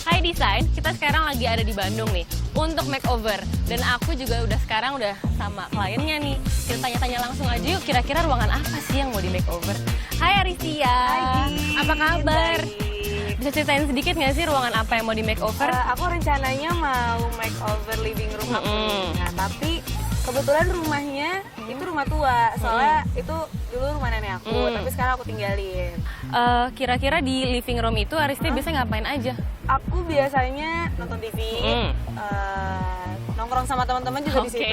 Hai Desain, kita sekarang lagi ada di Bandung nih untuk makeover. Dan aku juga sekarang udah sama kliennya nih. Kita tanya-tanya langsung aja yuk, kira-kira ruangan apa sih yang mau di makeover? Hai Aristia, apa kabar? Baik. Bisa ceritain sedikit nggak sih ruangan apa yang mau di makeover? Aku rencananya mau makeover living room aku. Nah, tapi kebetulan rumahnya itu rumah tua. Soalnya itu dulu rumah nenek aku, tapi sekarang aku tinggalin. Kira-kira di living room itu Aristia biasanya ngapain aja? Aku biasanya nonton TV, nongkrong sama teman-teman juga di situ.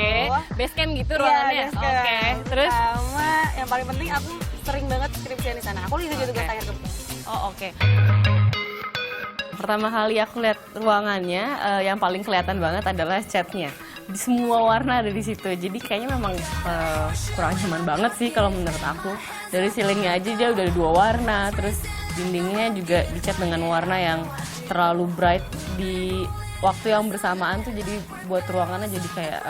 Base camp gitu Iya, ruangannya? base camp. Oke, terus? Sama yang paling penting aku sering banget skripsian di sana. Aku juga tugas akhir kebetulan. Oh, oke. Pertama kali aku lihat ruangannya, yang paling kelihatan banget adalah catnya. Di semua warna ada di situ. Jadi kayaknya memang kurang nyaman banget sih kalau menurut aku. Dari ceilingnya aja dia udah ada 2 warna, terus dindingnya juga dicat dengan warna yang terlalu bright di waktu yang bersamaan tuh, jadi buat ruangannya jadi kayak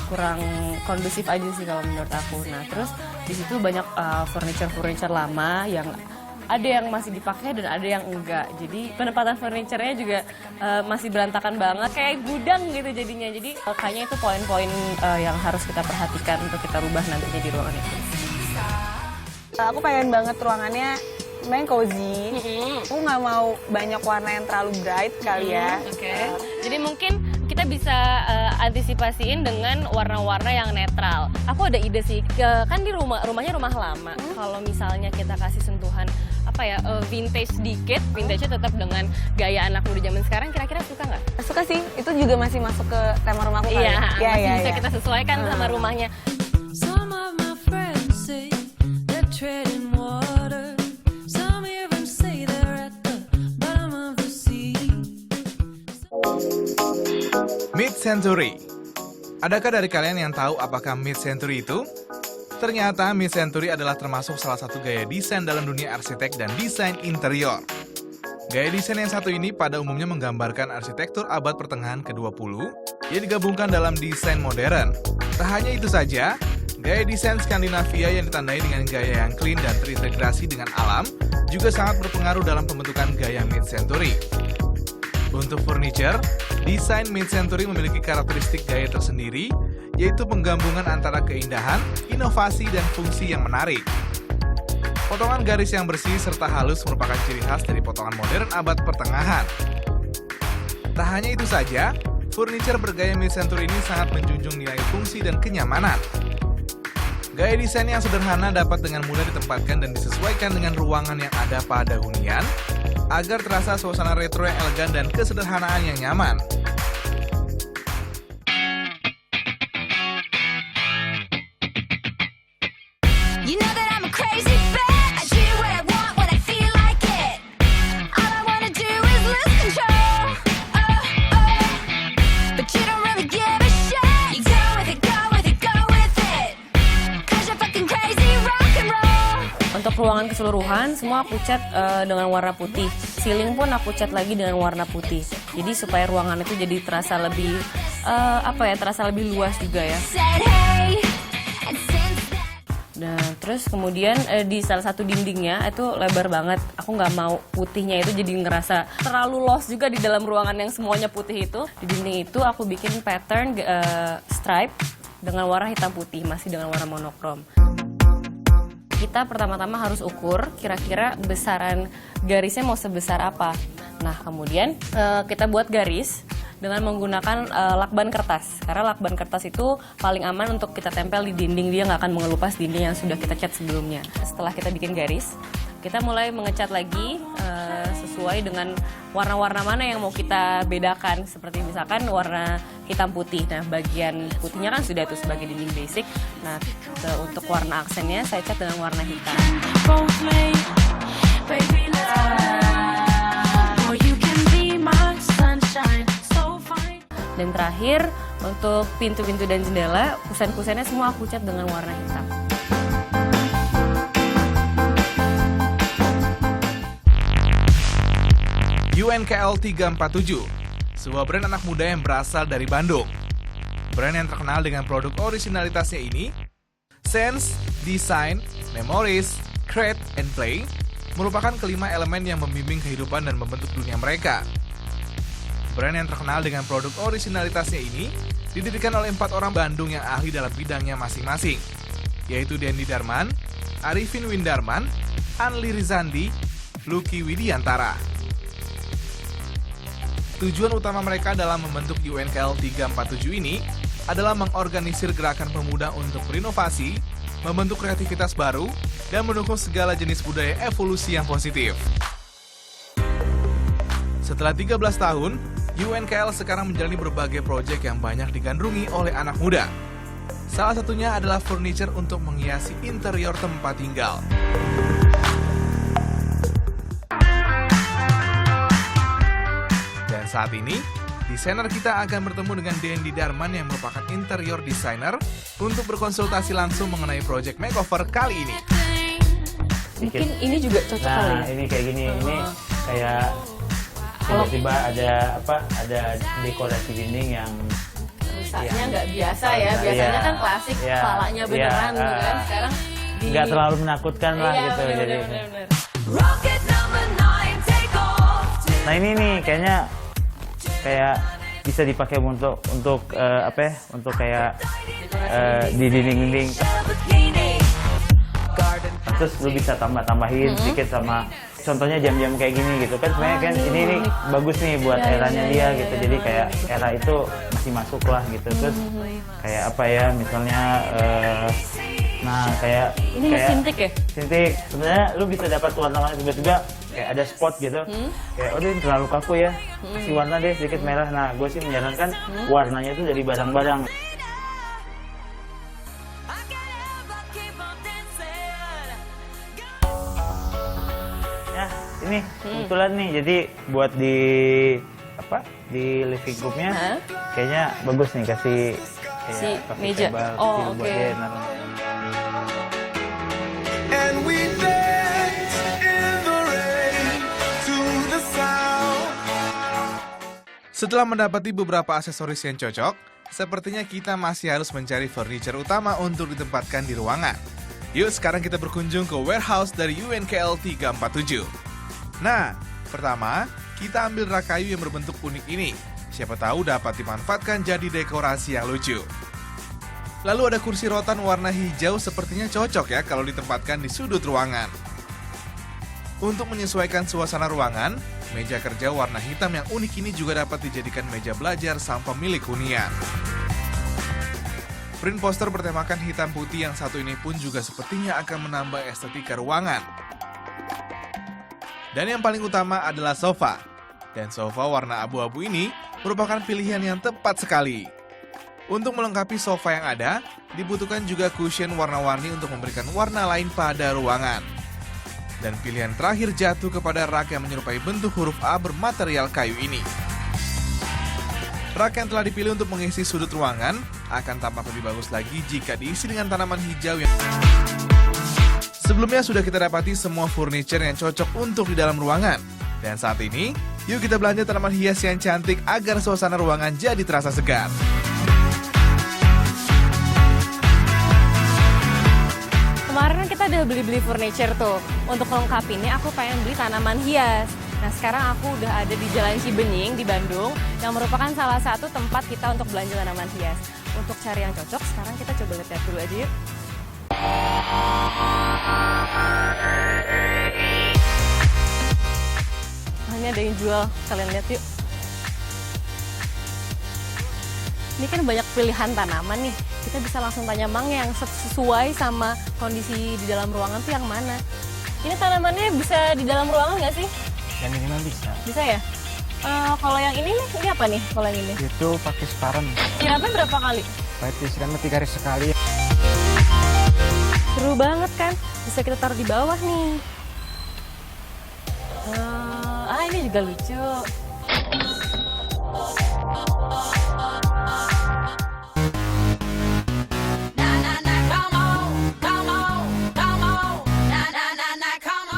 kurang kondusif aja sih kalau menurut aku. Nah, terus di situ banyak furniture lama yang ada yang masih dipakai dan ada yang enggak. Jadi penempatan furniture-nya juga masih berantakan banget, kayak gudang gitu jadinya. Jadi kayaknya itu poin-poin yang harus kita perhatikan untuk kita rubah nantinya di ruangan itu. Aku pengen banget ruangannya main cozy. Aku nggak mau banyak warna yang terlalu bright kali ya. Oke. Jadi mungkin kita bisa antisipasiin dengan warna-warna yang netral. Aku ada ide sih, kan di rumahnya rumah lama. Kalau misalnya kita kasih sentuhan apa ya, vintage dikit, vintage-nya tetap dengan gaya anak muda zaman sekarang, kira-kira suka nggak? Suka sih, itu juga masih masuk ke tema rumahku kali. Iya, masih bisa iya. kita sesuaikan sama rumahnya. Some of my friends say they're treading water. Some even say they're at the bottom of the sea. Mid-century. Adakah dari kalian yang tahu apakah mid-century itu? Ternyata mid-century adalah termasuk salah satu gaya desain dalam dunia arsitek dan desain interior. Gaya desain yang satu ini pada umumnya menggambarkan arsitektur abad pertengahan ke-20 yang digabungkan dalam desain modern. Tak hanya itu saja, gaya desain Skandinavia yang ditandai dengan gaya yang clean dan terintegrasi dengan alam juga sangat berpengaruh dalam pembentukan gaya mid-century. Untuk furniture, desain mid-century memiliki karakteristik gaya tersendiri, yaitu penggabungan antara keindahan, inovasi, dan fungsi yang menarik. Potongan garis yang bersih serta halus merupakan ciri khas dari potongan modern abad pertengahan. Tak hanya itu saja, furniture bergaya mid-century ini sangat menjunjung nilai fungsi dan kenyamanan. Gaya desain yang sederhana dapat dengan mudah ditempatkan dan disesuaikan dengan ruangan yang ada pada hunian, agar terasa suasana retro yang elegan dan kesederhanaan yang nyaman. You know that I'm a crazy bat. I do what I want when I feel like it. All I wanna do is lose control. But you don't really give a shit. You go with it, go with it, go with it. 'Cause you're fucking crazy rock and roll. Untuk ruangan keseluruhan, semua aku cat dengan warna putih. Ceiling pun aku cat lagi dengan warna putih. Jadi supaya ruangan itu jadi terasa lebih terasa lebih luas juga ya. Said hey, and since then. Nah, terus kemudian di salah satu dindingnya itu lebar banget. Aku nggak mau putihnya itu jadi ngerasa terlalu lost juga di dalam ruangan yang semuanya putih itu. Di dinding itu aku bikin pattern stripe dengan warna hitam putih, masih dengan warna monokrom. Kita pertama-tama harus ukur kira-kira besaran garisnya mau sebesar apa. Nah, kemudian kita buat garis dengan menggunakan lakban kertas. Karena lakban kertas itu paling aman untuk kita tempel di dinding, dia nggak akan mengelupas dinding yang sudah kita cat sebelumnya. Setelah kita bikin garis, kita mulai mengecat lagi sesuai dengan warna-warna mana yang mau kita bedakan. Seperti misalkan warna hitam putih. Nah, bagian putihnya kan sudah itu sebagai dinding basic. Nah, untuk warna aksennya saya cat dengan warna hitam. Both made, baby, let's go. Or you can be my sunshine, so fine. Dan terakhir, untuk pintu-pintu dan jendela, kusen-kusennya semua aku cat dengan warna hitam. UNKL 347, sebuah brand anak muda yang berasal dari Bandung. Brand yang terkenal dengan produk originalitasnya ini, Sense, Design, Memories, Create, and Play, merupakan kelima elemen yang membimbing kehidupan dan membentuk dunia mereka. Brand yang terkenal dengan produk orisinalitasnya ini didirikan oleh 4 orang Bandung yang ahli dalam bidangnya masing-masing, yaitu Dendi Darman, Arifin Windarman, Anli Rizandi, Lucky Widiantara. Tujuan utama mereka dalam membentuk UNKL 347 ini adalah mengorganisir gerakan pemuda untuk berinovasi, membentuk kreativitas baru, dan mendukung segala jenis budaya evolusi yang positif. Setelah 13 tahun, UNKL sekarang menjalani berbagai proyek yang banyak digandrungi oleh anak muda. Salah satunya adalah furniture untuk menghiasi interior tempat tinggal. Dan saat ini, desainer kita akan bertemu dengan Dendi Darman yang merupakan interior designer untuk berkonsultasi langsung mengenai proyek makeover kali ini. Mungkin ini juga cocok kali ya? Nah, ini kayak gini, ini kayak tiba-tiba ada dekorasi dinding yang Rusaknya nggak biasa ya, biasanya kan klasik, palanya beneran gitu kan. Sekarang nggak terlalu menakutkan lah gitu. Jadi, Rocket number 9, take off. nah ini nih kayaknya kayak bisa dipakai untuk untuk kayak di dinding-dinding. Terus lu bisa tambahin sedikit sama contohnya jam-jam kayak gini gitu kan. Sebenarnya kan ini bagus nih buat eranya dia gitu. Jadi kayak era itu masih masuk lah gitu. Terus kayak apa ya misalnya nah kayak ini sintik ya? Sintik. Sebenarnya lu bisa dapat warna-warna tiba-tiba kayak ada spot gitu. Kayak ini terlalu kaku ya. Kasih warna deh sedikit merah. Nah, gue sih menyarankan warnanya itu dari barang-barang. Ya, ini kebetulan nih. Jadi buat di living roomnya kayaknya bagus nih kasih Si coffee meja. table Oh, kecil buat oke. dia naruh. And we dance in the rain to the sound. Setelah mendapati beberapa aksesoris yang cocok, sepertinya kita masih harus mencari furniture utama untuk ditempatkan di ruangan. Yuk sekarang kita berkunjung ke warehouse dari UNKL 347. Nah, pertama, kita ambil rak kayu yang berbentuk unik ini. Siapa tahu dapat dimanfaatkan jadi dekorasi yang lucu. Lalu ada kursi rotan warna hijau sepertinya cocok ya kalau ditempatkan di sudut ruangan. Untuk menyesuaikan suasana ruangan, meja kerja warna hitam yang unik ini juga dapat dijadikan meja belajar sang pemilik hunian. Print poster bertemakan hitam putih yang satu ini pun juga sepertinya akan menambah estetika ruangan. Dan yang paling utama adalah sofa. Dan sofa warna abu-abu ini merupakan pilihan yang tepat sekali. Untuk melengkapi sofa yang ada, dibutuhkan juga cushion warna-warni untuk memberikan warna lain pada ruangan. Dan pilihan terakhir jatuh kepada rak yang menyerupai bentuk huruf A bermaterial kayu ini. Rak yang telah dipilih untuk mengisi sudut ruangan akan tampak lebih bagus lagi jika diisi dengan tanaman hijau yang... Sebelumnya sudah kita dapati semua furniture yang cocok untuk di dalam ruangan. Dan saat ini, yuk kita belanja tanaman hias yang cantik agar suasana ruangan jadi terasa segar. Kemarin kan kita udah beli-beli furniture tuh. Untuk melengkapinya aku pengen beli tanaman hias. Nah sekarang aku udah ada di Jalan Cibenying di Bandung yang merupakan salah satu tempat kita untuk belanja tanaman hias. Untuk cari yang cocok, sekarang kita coba lihat dulu aja yuk. Nah, ini ada yang jual, kalian lihat yuk. Ini kan banyak pilihan tanaman nih. Kita bisa langsung tanya Mang yang sesuai sama kondisi di dalam ruangan tuh yang mana. Ini tanamannya bisa di dalam ruangan nggak sih? Yang ini mah bisa. Bisa ya? Kalau yang ini nih, ini apa nih kalau yang ini? Itu pakai separan. Siramnya berapa kali? Pakai siramnya 3 hari sekali. Seru banget kan? Bisa kita taruh di bawah nih. Ini juga lucu.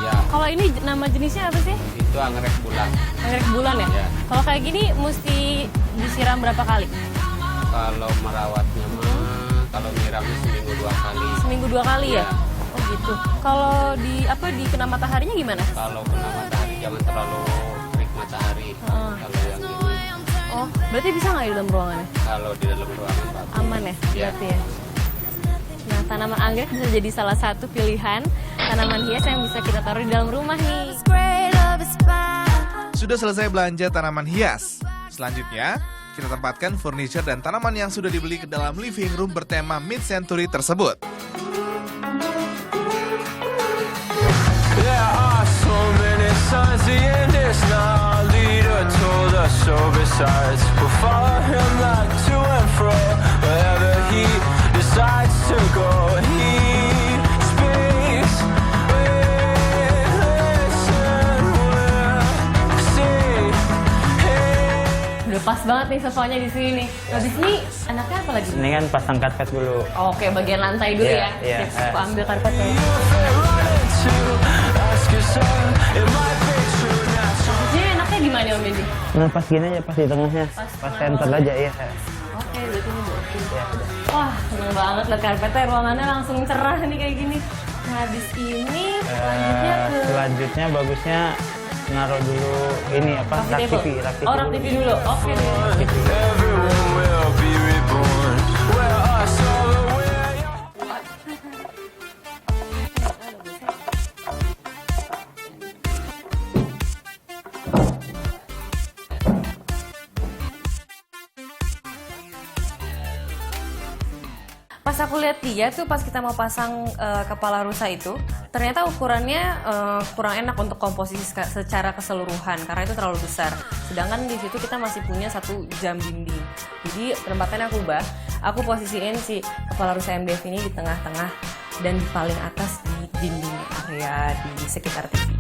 Ya, Kalau ini nama jenisnya apa sih? itu anggrek bulan. Anggrek bulan ya? Iya. Kalau kayak gini mesti disiram berapa kali? Kalau merawatnya mah, kalau nyiramnya seminggu 2 kali. Seminggu 2 kali ya? Iya. Oh gitu. Kalau di kena mataharinya gimana? Kalau kena matahari jangan terlalu terik matahari. Kalau yang ini Berarti bisa nggak di dalam ruangannya? Kalau di dalam ruangan bagus. Aman ya, Iya. berarti ya. Nah, tanaman anggrek bisa jadi salah satu pilihan tanaman hias yang bisa kita taruh di dalam rumah nih. Sudah selesai belanja tanaman hias. Selanjutnya, kita tempatkan furniture dan tanaman yang sudah dibeli ke dalam living room bertema mid-century tersebut. There are so many signs, the end is now. Leader told us so. Besides, we'll follow him like to and fro. Wherever he decides to go, he speaks. We listen, we'll see. Udah pas banget nih sofanya di sini nih. Habis ini anaknya apa lagi? Ini kan pasang karpet dulu. Oke, bagian lantai dulu Iya, ya. iya. Sip, aku ambil karpet ya. To ask yourself, it might be true now. Jadi enaknya di mana Om Benji? Nah pas gini aja, pas di tengahnya. Pas center aja ya. Oke, berarti ini berarti. Ya, udah. Wah, seneng banget liat karpetnya, ruangannya langsung cerah nih kayak gini. Nah, habis ini selanjutnya ke Selanjutnya bagusnya naruh dulu ini apa? coffee Rak table. TV, rak TV Oh, rak dulu. TV dulu. Oke deh. Everyone will be reborn. We're us all the way. Pas aku lihat dia tuh pas kita mau pasang kepala rusa itu, ternyata ukurannya kurang enak untuk komposisi secara keseluruhan karena itu terlalu besar. Sedangkan di situ kita masih punya satu jam dinding. Jadi penempatannya aku ubah. Aku posisiin si kepala rusa MDF ini di tengah-tengah dan di paling atas di dinding area di sekitar TV.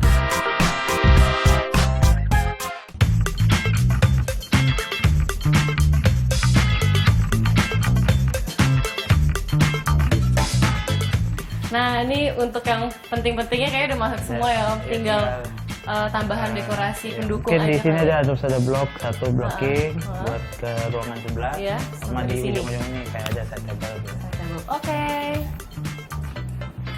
Nah, ini untuk yang penting-pentingnya kayaknya udah masuk semua ya, Om. Tinggal tambahan dekorasi pendukung Mungkin di aja. sini kali. ada blok satu blocking buat ke ruangan sebelah. Iya, Sama sama di di sini. ujung-ujung ini kayak ada side table gitu. Oke.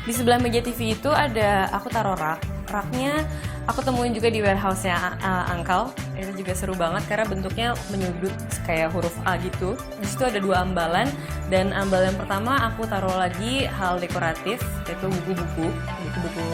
Di sebelah meja TV itu ada aku taruh rak. Raknya aku temuin juga di warehouse-nya Uncle. Itu juga seru banget karena bentuknya menyudut kayak huruf A gitu. Di situ ada 2 ambalan dan ambal yang pertama aku taruh lagi hal dekoratif yaitu buku-buku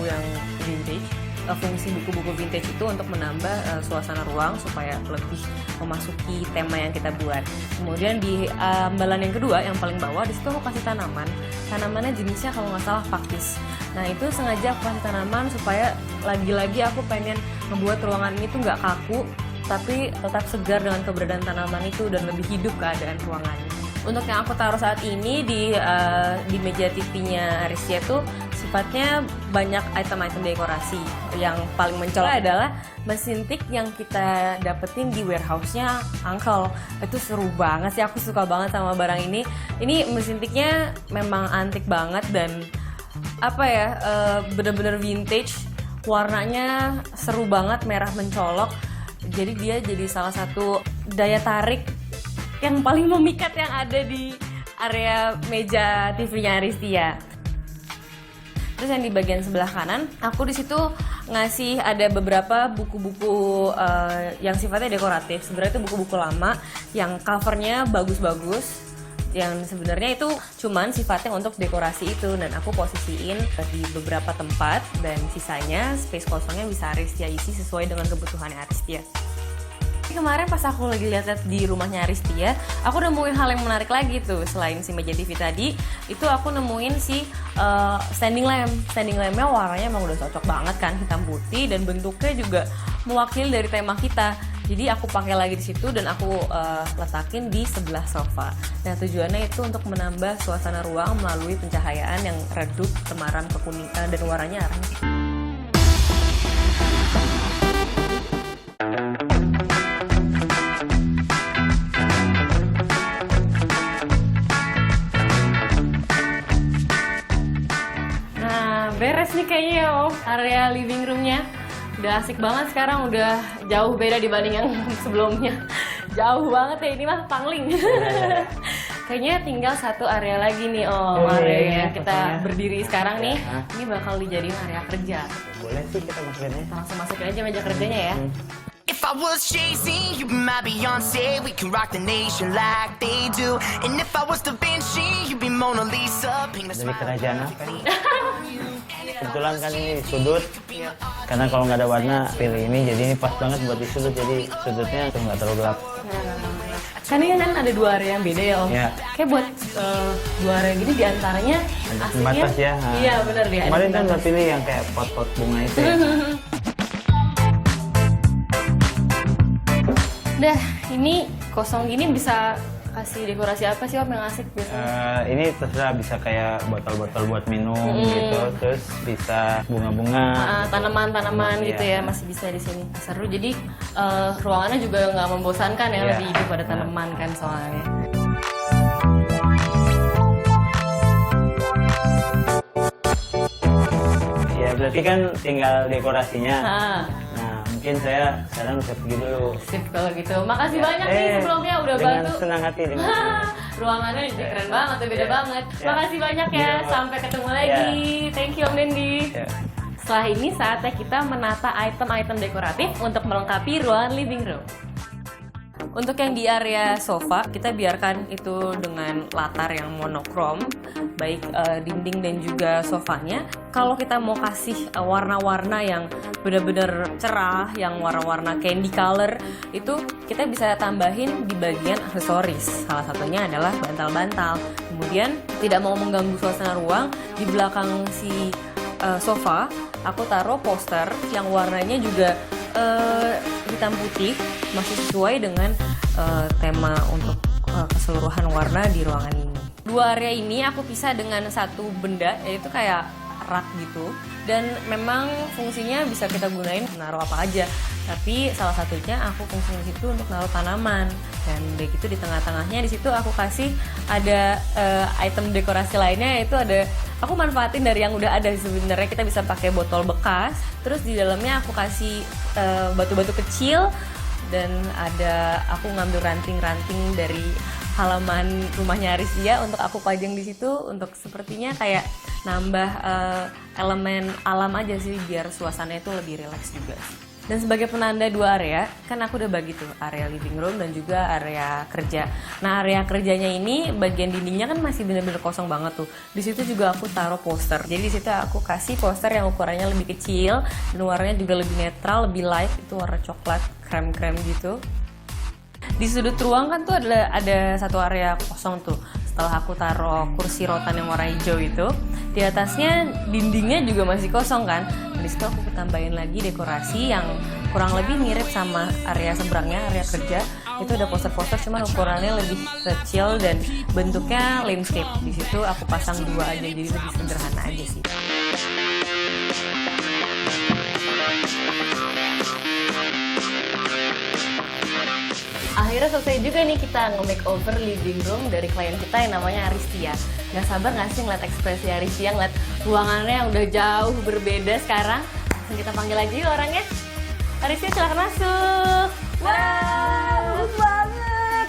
yang vintage. Fungsi buku-buku vintage itu untuk menambah suasana ruang supaya lebih memasuki tema yang kita buat. Kemudian di ambalan yang kedua yang paling bawah di situ aku kasih tanaman. Tanamannya jenisnya kalau nggak salah pakis. Nah itu sengaja aku kasih tanaman supaya lagi-lagi aku pengen membuat ruangan ini tuh nggak kaku, tapi tetap segar dengan keberadaan tanaman itu dan lebih hidup keadaan ruangannya. Untuk yang aku taruh saat ini di meja TV-nya Aristia tuh sifatnya banyak item-item dekorasi. Yang paling mencolok adalah mesin tik yang kita dapetin di warehouse-nya Uncle. Itu seru banget sih, aku suka banget sama barang ini. Ini mesin tiknya memang antik banget dan apa ya, bener-bener vintage. Warnanya seru banget, merah mencolok. Jadi dia jadi salah satu daya tarik yang paling memikat yang ada di area meja TV-nya Aristia. Terus yang di bagian sebelah kanan, aku di situ ngasih ada beberapa buku-buku yang sifatnya dekoratif. Sebenarnya itu buku-buku lama yang covernya bagus-bagus. Yang sebenarnya itu cuman sifatnya untuk dekorasi itu dan aku posisiin di beberapa tempat dan sisanya space kosongnya bisa Aristia isi sesuai dengan kebutuhannya Aristia. Kemarin pas aku lagi lihat di rumahnya Aristia, aku nemuin hal yang menarik lagi tuh. Selain si meja TV tadi, itu aku nemuin si standing lamp. Standing lampnya warnanya emang udah cocok banget kan, hitam putih dan bentuknya juga mewakili dari tema kita. Jadi aku pakai lagi di situ dan aku letakin di sebelah sofa. Nah tujuannya itu untuk menambah suasana ruang melalui pencahayaan yang redup, temaram, kekuningan dan warnanya arang. Beres nih kayaknya ya Om, area living roomnya udah asik banget sekarang, udah jauh beda dibanding yang sebelumnya. Jauh banget ya, ini mah pangling. Kayaknya tinggal satu area lagi nih Om, area yang kita berdiri sekarang nih. Ini bakal dijadiin area kerja. Boleh sih kita masukin aja. Langsung masukin aja meja kerjanya ya. If if I was Jay-Z, you'd be my Beyonce. We can rock the nation like they do. And if I was Da Vinci, you'd be Mona Lisa. Paint a Dari smile. kerajaan apa ini? Kebetulan kan ini di sudut, karena kalau nggak ada warna pilih ini, jadi ini pas banget buat di sudut, jadi sudutnya tuh nggak terlalu gelap. Kan ini kan ada 2 area yang beda ya Om. Iya. Kayak buat 2 area gini diantaranya Ada aslinya. pembatas ya. Nah. Iya benar ya. Kemarin kan udah pilih yang kayak pot-pot bunga itu ya. Udah, ini kosong gini bisa kasih dekorasi apa sih Om yang asik biasanya? Ini terserah, bisa kayak botol-botol buat minum gitu, terus bisa bunga-bunga. Tanaman-tanaman gitu Iya. ya masih bisa di sini. Seru, jadi ruangannya juga nggak membosankan ya, Iya. lebih hidup pada tanaman kan soalnya. Ya berarti kan tinggal dekorasinya. Ah, Nah mungkin saya sekarang bisa pergi dulu. sip kalau gitu. Makasih banyak nih sebelumnya udah dengan bantu. senang hati. Dengan Ruangannya jadi keren banget, beda Iya. banget. Iya. Makasih banyak ya, Iya. sampai ketemu lagi. Thank you Om Dendi. Ya. Setelah ini saatnya kita menata item-item dekoratif untuk melengkapi ruangan living room. Untuk yang di area sofa, kita biarkan itu dengan latar yang monokrom, baik dinding dan juga sofanya. Kalau kita mau kasih warna-warna yang benar-benar cerah, yang warna-warna candy color, itu kita bisa tambahin di bagian aksesoris. Salah satunya adalah bantal-bantal. Kemudian tidak mau mengganggu suasana ruang, di belakang si sofa, aku taruh poster yang warnanya juga hitam putih, masih sesuai dengan tema untuk keseluruhan warna di ruangan ini. 2 area ini aku pisah dengan satu benda, yaitu kayak rak gitu, dan memang fungsinya bisa kita gunain menaruh apa aja, tapi salah satunya aku fungsinya di situ untuk naruh tanaman, dan begitu di tengah-tengahnya di situ aku kasih ada item dekorasi lainnya, yaitu ada, aku manfaatin dari yang udah ada. Sebenarnya kita bisa pakai botol bekas, terus di dalamnya aku kasih batu-batu kecil, dan ada aku ngambil ranting-ranting dari halaman rumahnya Aristia untuk aku pajang di situ, untuk sepertinya kayak nambah elemen alam aja sih, biar suasananya itu lebih rileks juga. Dan sebagai penanda 2 area, kan aku udah bagi tuh area living room dan juga area kerja. Nah, area kerjanya ini bagian dindingnya kan masih bener-bener kosong banget tuh. Di situ juga aku taruh poster. Jadi di situ aku kasih poster yang ukurannya lebih kecil dan warnanya juga lebih netral, lebih light, itu warna coklat krem-krem gitu. Di sudut ruang kan tuh ada satu area kosong tuh. Setelah aku taruh kursi rotan yang warna hijau itu, di atasnya dindingnya juga masih kosong kan. Dan di situ aku tambahin lagi dekorasi yang kurang lebih mirip sama area seberangnya, area kerja. Itu ada poster-poster, cuman ukurannya lebih kecil dan bentuknya landscape. Di situ aku pasang 2 aja, jadi lebih sederhana aja sih. Akhirnya selesai juga nih kita nge-makeover living room dari klien kita yang namanya Aristia. Gak sabar gak sih ngeliat ekspresi Aristia, ngeliat ruangannya yang udah jauh berbeda sekarang. Langsung kita panggil aja yuk orangnya. Aristia, silakan masuk. Wow, bagus banget.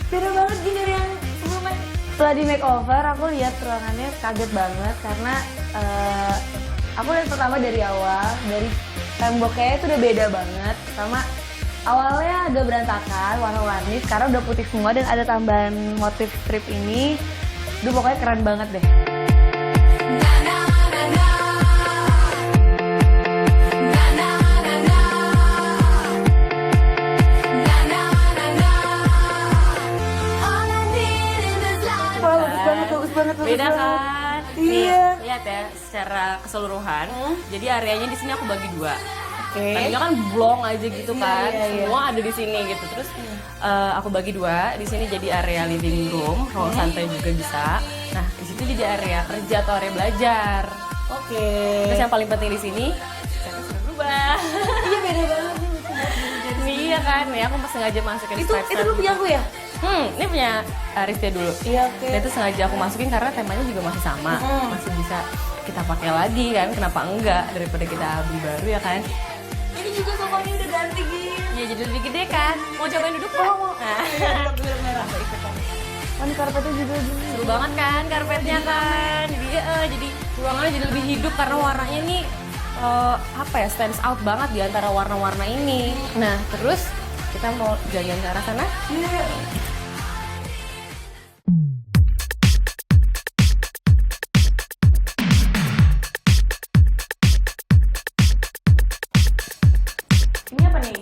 Beda banget gini dari yang sebelumnya. Setelah di makeover, aku lihat ruangannya kaget banget karena aku lihat pertama dari awal, dari temboknya itu udah beda banget sama awalnya agak berantakan, warna-warni, sekarang udah putih semua dan ada tambahan motif strip ini. Duh, pokoknya keren banget deh. Bagus banget. Beda kan? Iya. Nih, lihat ya secara keseluruhan. Jadi areanya di sini aku bagi 2. Oke. Tadinya kan blong aja gitu kan, iya. semua ada di sini gitu. Terus aku bagi 2, di sini jadi area living room, ruang santai juga bisa. Nah, di situ jadi area kerja atau area belajar. Oke. Terus yang paling penting di sini, catnya sudah berubah. Iya, beda banget nih. Nih ya kan, nih aku sengaja masukin Itu lu punya aku ya? ini punya Aristia dulu. Iya, oke. Dan itu sengaja aku masukin karena temanya juga masih sama, masih bisa kita pakai lagi kan, kenapa enggak, daripada kita beli baru ya kan. Ini juga sofanya udah ganti gini. Iya, jadi lebih gede kan. Mau cobain duduk nggak? Mau. Nah. Merah. Kan karpetnya juga gini. Seru banget kan karpetnya kan. Jadi ruangannya jadi lebih hidup karena warnanya nih apa ya, stands out banget di antara warna-warna ini. Nah, terus kita mau jalan-jalan ke arah sana. Ini apa nih?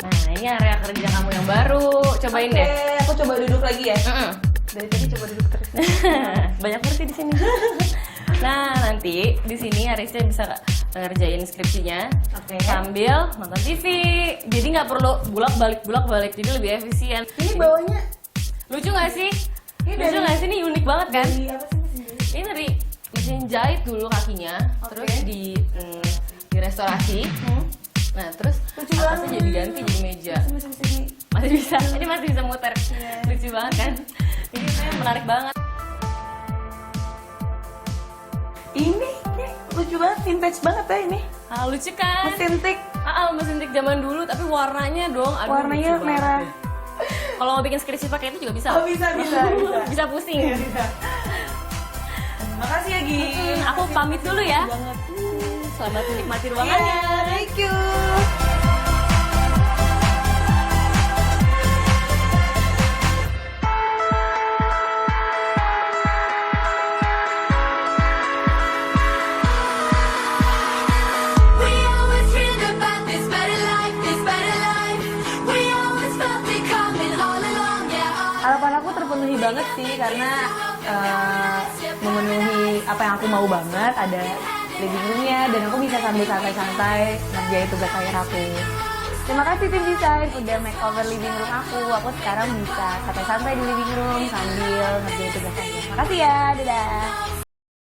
Nah, ini area kerja kamu yang baru. Cobain deh. Aku coba duduk lagi ya. Mm-mm. Dari tadi coba duduk terus. Banyak kursi di sini. Nah, nanti di sini Arisnya bisa ngerjain skripsinya sambil nonton TV. Jadi nggak perlu bulak-balik, jadi lebih efisien. Ini bawahnya Lucu nggak sih? Ini Lucu dari- nggak sih? Ini unik banget kan? di apa sih mesin jahit? Ini dari mesin jahit dulu kakinya, terus di restorasi. Nah, terus Lucu atasnya banget. jadi ganti jadi meja. Masih bisa di Masih bisa, ini masih bisa muter. Lucu banget kan? Ini saya menarik banget. ini lucu banget, vintage banget ya ini. Ah, lucu kan? Mesin tik, Mesin tik zaman dulu, tapi warnanya dong. Aduh, warnanya lucu merah. banget. Kalau mau bikin skripsi pakai itu juga bisa. Oh bisa. Bisa pusing. Makasih ya Gi. Aku pamit dulu ya. Selamat menikmati ruangannya. Thank you. We always dreamed about this better life, this better life. We always felt it coming all along, yeah. Harapan aku terpenuhi banget sih karena memenuhi apa yang aku mau banget, ada living roomnya dan aku bisa sambil santai-santai ngerjain tugas akhir aku. Terima kasih tim desain udah makeover living room aku. Aku sekarang bisa santai-santai di living room sambil ngerjain tugas akhir. Makasih ya, dadah.